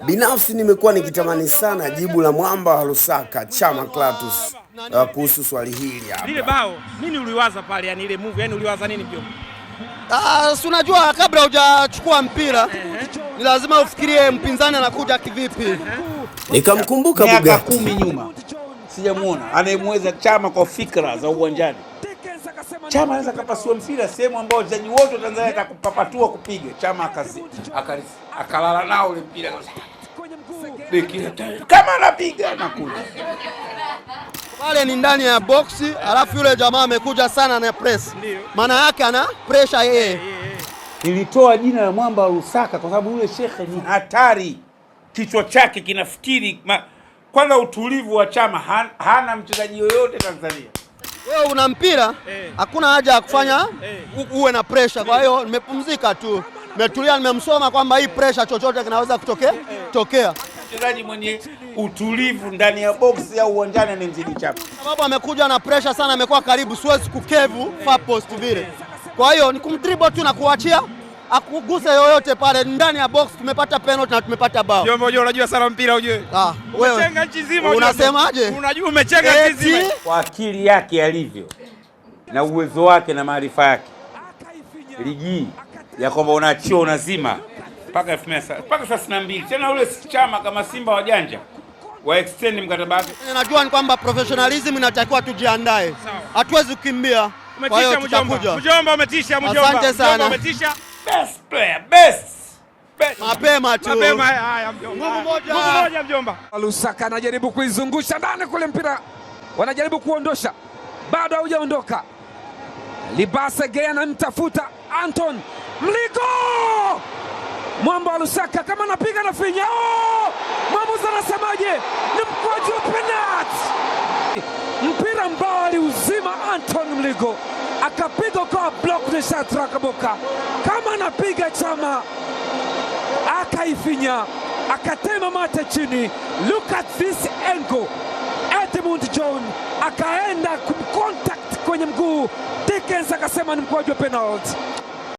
Binafsi nimekuwa nikitamani sana jibu la mwamba wa Lusaka Chama Clatous kuhusu swali hili hapa. Lile bao, nini uliwaza pale, yani ile move, yani uliwaza nini mjomba? Si unajua kabla hujachukua mpira ni lazima ufikirie mpinzani anakuja kivipi. Nikamkumbuka miaka 10 nyuma sijamuona anayemweza Chama kwa fikra za uwanjani. Chama anaweza kapasua mpira sehemu ambayo wachezaji wote wa Tanzania atakupapatua kupiga. Chama akalala nao ule mpira kama anapiga na kule. Pale ni ndani ya boxi, alafu yule jamaa amekuja sana na press. Maana yake ana pressure yeye. Nilitoa jina la mwamba wa Lusaka kwa sababu yule shekhe ni hatari. Kichwa chake kinafikiri kwanza utulivu wa Chama hana mchezaji yoyote Tanzania. Wewe una mpira, hakuna haja ya kufanya uwe na pressure. Kwa hiyo nimepumzika tu. Nimetulia, nimemsoma kwamba hii pressure chochote kinaweza kutokea. Mchezaji mwenye utulivu ndani ya box au uwanjani anamzidi Chama. Sababu amekuja na pressure sana, amekuwa karibu, siwezi kukevu far post vile. Kwa hiyo ni kumdribble tu na kuachia akuguse yoyote pale ndani ya box. Tumepata penalty na tumepata bao. Jombo, unajua sana mpira ujue. Wewe umechenga nchi nzima. Unasemaje? Unajua umechenga nchi nzima. Kwa akili yake alivyo na uwezo wake na maarifa yake, ligi ya kwamba unaachia unazima mpaka 32 tena ule Chama kama Simba wajanja wa extend mkataba wake. Najua ni kwamba professionalism inatakiwa tujiandae. Hatuwezi kukimbia. Kwa hiyo tutakuja. Mjomba umetisha mjomba. Asante sana. Umetisha. Best player, best. Mapema tu. Mapema haya mjomba. Nguvu moja mjomba. Lusaka anajaribu kuizungusha ndani kule, mpira wanajaribu kuondosha. Bado haujaondoka. Libase Gea anamtafuta Anton Mligo. Mwamba wa Lusaka kama anapiga na finya. Mwamuzi anasemaje? Ni mkwaju wa penalti. Mpira ambao aliuzima Anton Mligo akapiga kwa block na Shatra Kaboka. Kama anapiga Chama akaifinya, akatema mate chini. Look at this angle. Edmund John akaenda kumcontact kwenye mguu. Dickens akasema ni mkwaju wa penalti.